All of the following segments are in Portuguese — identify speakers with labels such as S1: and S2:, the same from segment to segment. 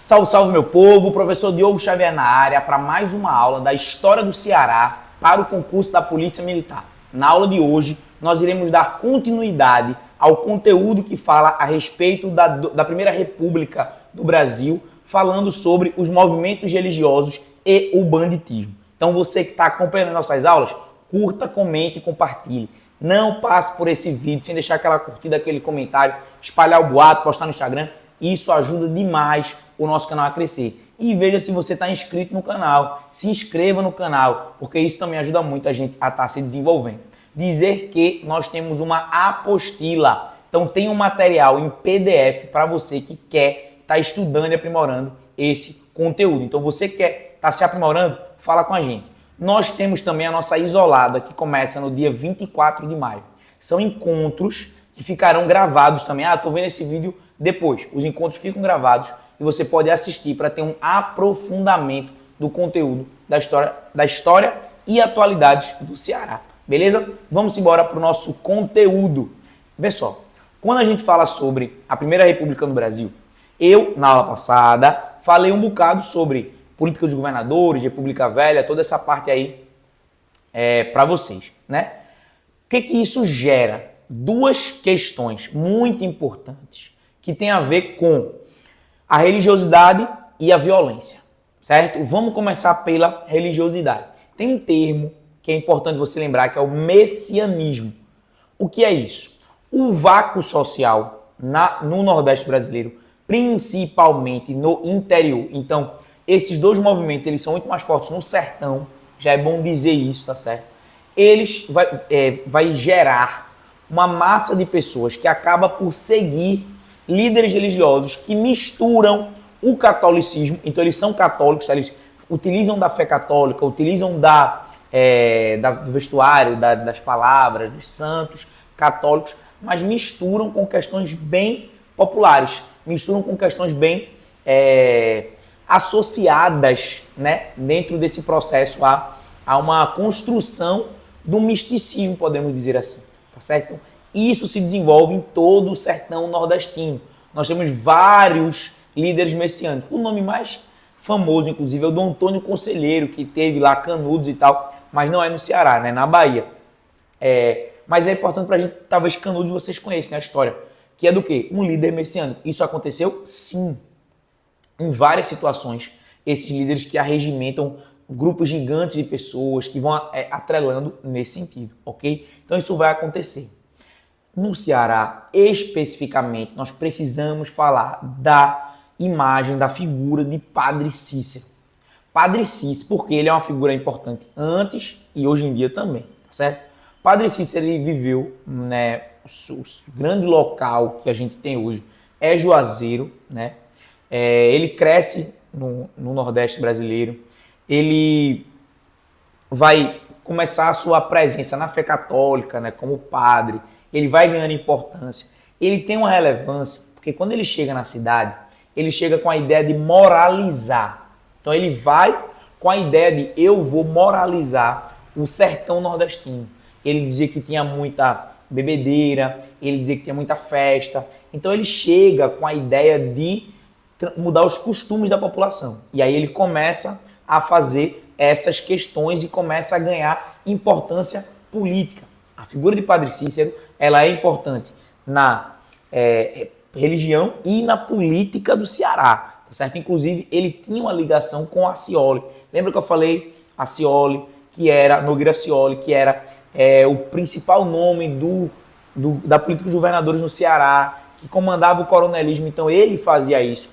S1: Salve, salve meu povo, professor Diogo Xavier na área para mais uma aula da história do Ceará para o concurso da Polícia Militar. Na aula de hoje, nós iremos dar continuidade ao conteúdo que fala a respeito da Primeira República do Brasil, falando sobre os movimentos religiosos e o banditismo. Então você que está acompanhando nossas aulas, curta, comente e compartilhe. Não passe por esse vídeo sem deixar aquela curtida, aquele comentário, espalhar o boato, postar no Instagram. Isso ajuda demais o nosso canal a crescer. E veja se você está inscrito no canal. Se inscreva no canal, porque isso também ajuda muito a gente a estar se desenvolvendo. Dizer que nós temos uma apostila. Então tem um material em PDF para você que quer estar estudando e aprimorando esse conteúdo. Então você que quer estar se aprimorando, fala com a gente. Nós temos também a nossa isolada, que começa no dia 24 de maio. São encontros que ficarão gravados também. Estou vendo esse vídeo depois. Os encontros ficam gravados e você pode assistir para ter um aprofundamento do conteúdo da história e atualidades do Ceará. Beleza? Vamos embora para o nosso conteúdo. Vê só, quando a gente fala sobre a Primeira República no Brasil, eu, na aula passada, falei um bocado sobre política de governadores, República Velha, toda essa parte aí para vocês, né? O que isso gera? Duas questões muito importantes que tem a ver com a religiosidade e a violência, certo? Vamos começar pela religiosidade. Tem um termo que é importante você lembrar, que é o messianismo. O que é isso? O vácuo social no Nordeste brasileiro, principalmente no interior. Então, esses dois movimentos, eles são muito mais fortes no sertão, já é bom dizer isso, tá certo? Eles vai gerar uma massa de pessoas que acaba por seguir líderes religiosos que misturam o catolicismo, então eles são católicos, tá? Eles utilizam da fé católica, utilizam do vestuário, das palavras, dos santos católicos, mas misturam com questões bem populares, misturam com questões bem associadas, né, dentro desse processo a uma construção do misticismo, podemos dizer assim, tá certo? Isso se desenvolve em todo o sertão nordestino. Nós temos vários líderes messiânicos. O nome mais famoso, inclusive, é o do Antônio Conselheiro, que teve lá Canudos e tal, mas não é no Ceará, né? Na Bahia. Mas é importante para a gente, talvez Canudos vocês conheçam, né, a história, que é do quê? Um líder messiânico. Isso aconteceu? Sim. Em várias situações, esses líderes que arregimentam grupos gigantes de pessoas que vão atrelando nesse sentido, ok? Então isso vai acontecer. No Ceará, especificamente, nós precisamos falar da imagem, da figura de Padre Cícero. Padre Cícero, porque ele é uma figura importante antes e hoje em dia também, tá certo? Padre Cícero, ele viveu, né, o grande local que a gente tem hoje é Juazeiro, né? Ele cresce no Nordeste brasileiro, ele vai começar a sua presença na fé católica, né, como padre, ele vai ganhando importância, ele tem uma relevância, porque quando ele chega na cidade, ele chega com a ideia de moralizar. Então ele vai com a ideia de eu vou moralizar o sertão nordestino. Ele dizia que tinha muita bebedeira, ele dizia que tinha muita festa, então ele chega com a ideia de mudar os costumes da população. E aí ele começa a fazer essas questões e começa a ganhar importância política. A figura de Padre Cícero, ela é importante na religião e na política do Ceará, tá certo? Inclusive, ele tinha uma ligação com Accioli. Lembra que eu falei Accioli, Nogueira Accioli, que era o principal nome da política de governadores no Ceará, que comandava o coronelismo, então ele fazia isso.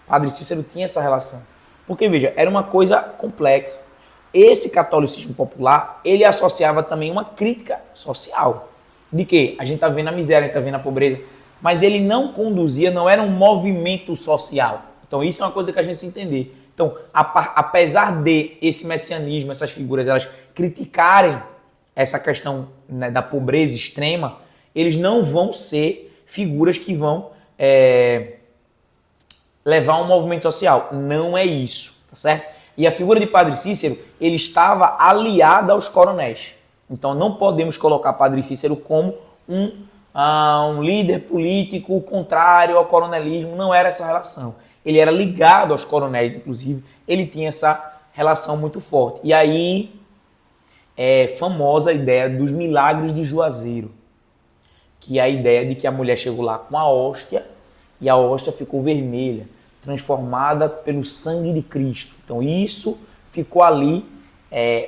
S1: Padre Cícero tinha essa relação. Porque, veja, era uma coisa complexa. Esse catolicismo popular, ele associava também uma crítica social. De que? A gente está vendo a miséria, a gente está vendo a pobreza. Mas ele não conduzia, não era um movimento social. Então isso é uma coisa que a gente precisa entender. Então, apesar de esse messianismo, essas figuras, elas criticarem essa questão, né, da pobreza extrema, eles não vão ser figuras que vão levar um movimento social. Não é isso, tá certo? E a figura de Padre Cícero, ele estava aliado aos coronéis. Então não podemos colocar Padre Cícero como um líder político contrário ao coronelismo. Não era essa relação. ele era ligado aos coronéis, inclusive, ele tinha essa relação muito forte. E aí é famosa a ideia dos milagres de Juazeiro, que é a ideia de que a mulher chegou lá com a hóstia e a hóstia ficou vermelha, transformada pelo sangue de Cristo. Então isso ficou ali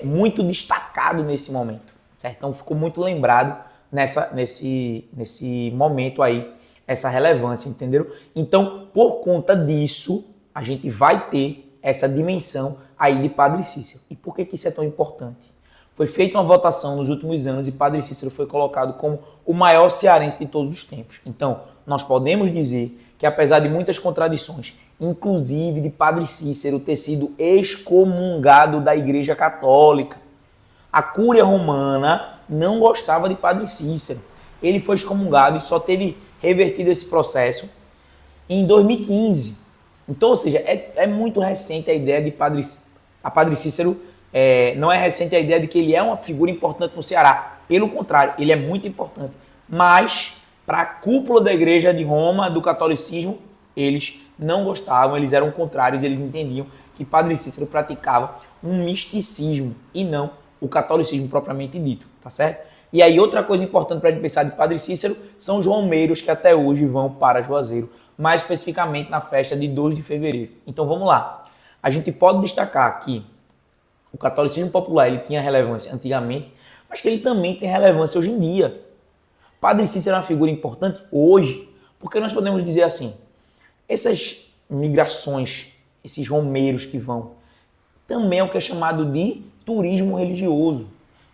S1: muito destacado nesse momento, certo? Então ficou muito lembrado nesse momento aí, essa relevância, entenderam? Então, por conta disso, a gente vai ter essa dimensão aí de Padre Cícero. E por que isso é tão importante? Foi feita uma votação nos últimos anos e Padre Cícero foi colocado como o maior cearense de todos os tempos. Então, nós podemos dizer que, apesar de muitas contradições, inclusive de Padre Cícero ter sido excomungado da Igreja Católica, a Cúria Romana não gostava de Padre Cícero. Ele foi excomungado e só teve revertido esse processo em 2015. Então, ou seja, é muito recente a ideia de Padre Cícero. Não é recente a ideia de que ele é uma figura importante no Ceará. Pelo contrário, ele é muito importante. Mas, para a cúpula da Igreja de Roma, do catolicismo, eles não gostavam, eles eram contrários, eles entendiam que Padre Cícero praticava um misticismo e não o catolicismo propriamente dito, tá certo? E aí outra coisa importante para a gente pensar de Padre Cícero são os romeiros que até hoje vão para Juazeiro, mais especificamente na festa de 2 de fevereiro. Então vamos lá. A gente pode destacar que o catolicismo popular ele tinha relevância antigamente, mas que ele também tem relevância hoje em dia. Padre Cícero é uma figura importante hoje, porque nós podemos dizer assim, essas migrações, esses romeiros que vão, também é o que é chamado de turismo religioso.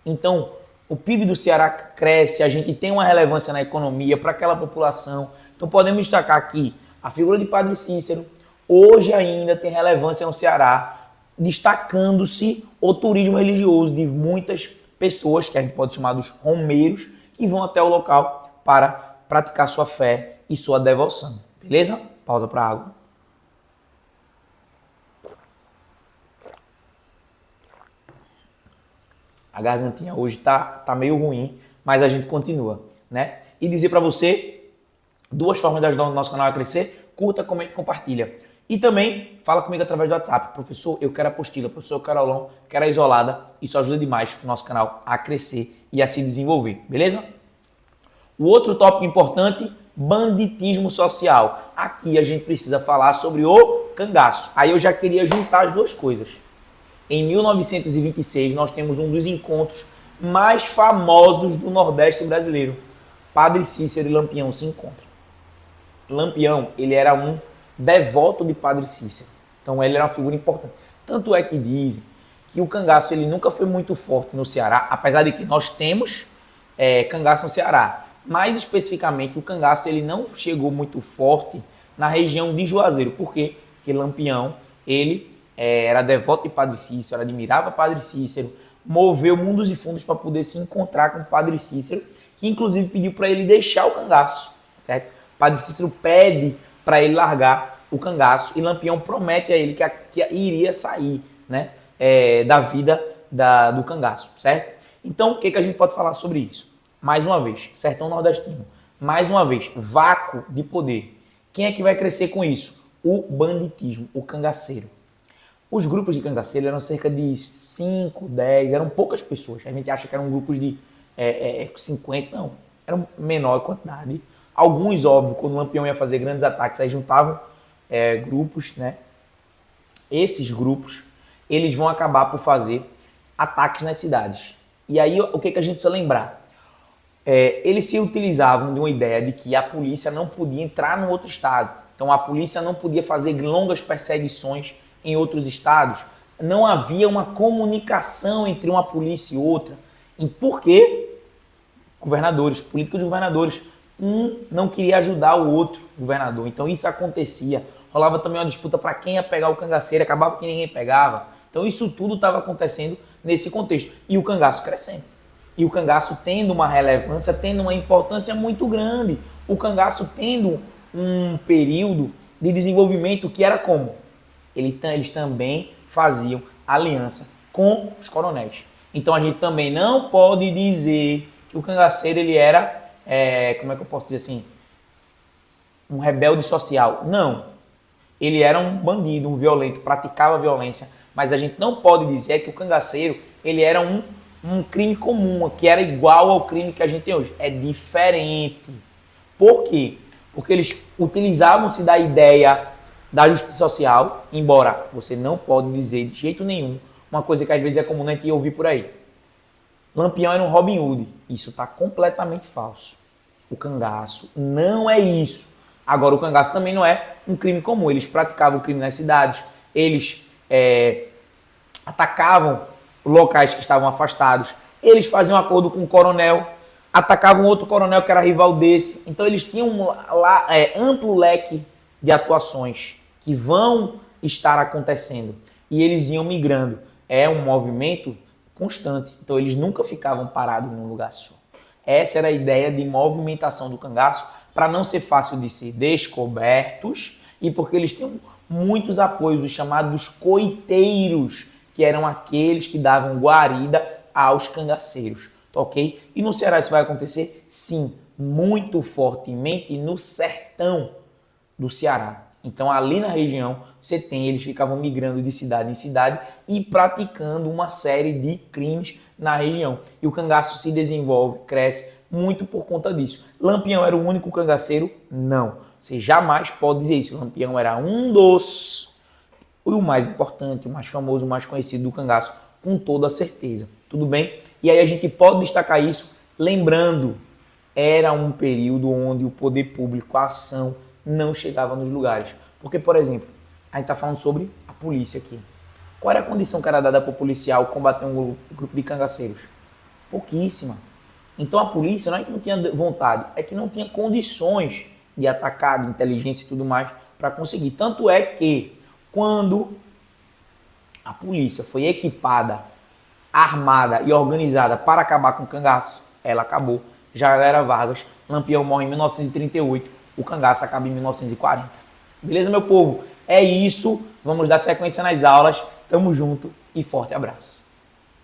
S1: Então, o PIB do Ceará cresce, a gente tem uma relevância na economia para aquela população. Então, podemos destacar aqui a figura de Padre Cícero, hoje ainda tem relevância no Ceará, destacando-se o turismo religioso de muitas pessoas, que a gente pode chamar dos romeiros, que vão até o local para praticar sua fé e sua devoção. Beleza? Pausa para água. A gargantinha hoje tá meio ruim, mas a gente continua, né? E dizer para você 2 formas de ajudar o nosso canal a crescer: curta, comente e compartilha. E também fala comigo através do WhatsApp. Professor, eu quero apostila. Professor, eu quero aulão, quero a isolada. Isso ajuda demais o nosso canal a crescer e a se desenvolver, beleza? O outro tópico importante, banditismo social. Aqui a gente precisa falar sobre o cangaço. Aí eu já queria juntar as duas coisas. Em 1926, nós temos um dos encontros mais famosos do Nordeste brasileiro. Padre Cícero e Lampião se encontram. Lampião, ele era um devoto de Padre Cícero. Então ele era uma figura importante. Tanto é que dizem que o cangaço ele nunca foi muito forte no Ceará, apesar de que nós temos cangaço no Ceará. Mais especificamente, o cangaço ele não chegou muito forte na região de Juazeiro. Por quê? Porque Lampião, ele era devoto de Padre Cícero, admirava Padre Cícero, moveu mundos e fundos para poder se encontrar com Padre Cícero, que inclusive pediu para ele deixar o cangaço, certo? Padre Cícero pede para ele largar o cangaço e Lampião promete a ele que iria sair, né, da vida do cangaço, certo? Então, o que a gente pode falar sobre isso? Mais uma vez, sertão nordestino, mais uma vez, vácuo de poder. Quem é que vai crescer com isso? O banditismo, o cangaceiro. Os grupos de cangaceiro eram cerca de 5, 10, eram poucas pessoas. A gente acha que eram grupos de 50, não. Eram menor quantidade. Alguns, óbvio, quando o Lampião ia fazer grandes ataques, aí juntavam grupos, né? Esses grupos, eles vão acabar por fazer ataques nas cidades. E aí, o que a gente precisa lembrar? Eles se utilizavam de uma ideia de que a polícia não podia entrar no outro estado. Então, a polícia não podia fazer longas perseguições em outros estados, não havia uma comunicação entre uma polícia e outra. E por quê? Governadores, políticos de governadores. Um não queria ajudar o outro governador. Então isso acontecia. Rolava também uma disputa para quem ia pegar o cangaceiro, acabava que ninguém pegava. Então isso tudo estava acontecendo nesse contexto. E o cangaço crescendo. E o cangaço tendo uma relevância, tendo uma importância muito grande. O cangaço tendo um período de desenvolvimento que era como? Eles também faziam aliança com os coronéis. Então a gente também não pode dizer que o cangaceiro ele era, como é que eu posso dizer assim, um rebelde social. Não. ele era um bandido, um violento, praticava violência, mas a gente não pode dizer que o cangaceiro ele era um crime comum, que era igual ao crime que a gente tem hoje. É diferente. Por quê? Porque eles utilizavam-se da ideia da justiça social, embora você não pode dizer de jeito nenhum uma coisa que às vezes é comum a gente ouvir por aí. Lampião era um Robin Hood. Isso está completamente falso. O cangaço não é isso. Agora, o cangaço também não é um crime comum. Eles praticavam o crime nas cidades, eles atacavam locais que estavam afastados, eles faziam acordo com o coronel, atacavam outro coronel que era rival desse. Então, eles tinham amplo leque de atuações que vão estar acontecendo e eles iam migrando. É um movimento constante. Então, eles nunca ficavam parados num lugar só. Essa era a ideia de movimentação do cangaço, para não ser fácil de ser descobertos e porque eles tinham muitos apoios, os chamados coiteiros, que eram aqueles que davam guarida aos cangaceiros, tá ok? E no Ceará isso vai acontecer? Sim, muito fortemente no sertão do Ceará. Então ali na região eles ficavam migrando de cidade em cidade e praticando uma série de crimes na região. E o cangaço se desenvolve, cresce muito por conta disso. Lampião era o único cangaceiro? Não. Você jamais pode dizer isso. Lampião era um dos, o mais importante, o mais famoso, o mais conhecido do cangaço, com toda certeza. Tudo bem? E aí a gente pode destacar isso, lembrando, era um período onde o poder público, a ação, não chegava nos lugares. Porque, por exemplo, a gente está falando sobre a polícia aqui. Qual era a condição que era dada para o policial combater um grupo de cangaceiros? Pouquíssima. Então a polícia não é que não tinha vontade, é que não tinha condições de atacar, de inteligência e tudo mais para conseguir. Tanto é que quando a polícia foi equipada, armada e organizada para acabar com o cangaço, ela acabou. Já era Vargas, Lampião morre em 1938, o cangaço acaba em 1940. Beleza, meu povo? É isso. Vamos dar sequência nas aulas. Tamo junto e forte abraço.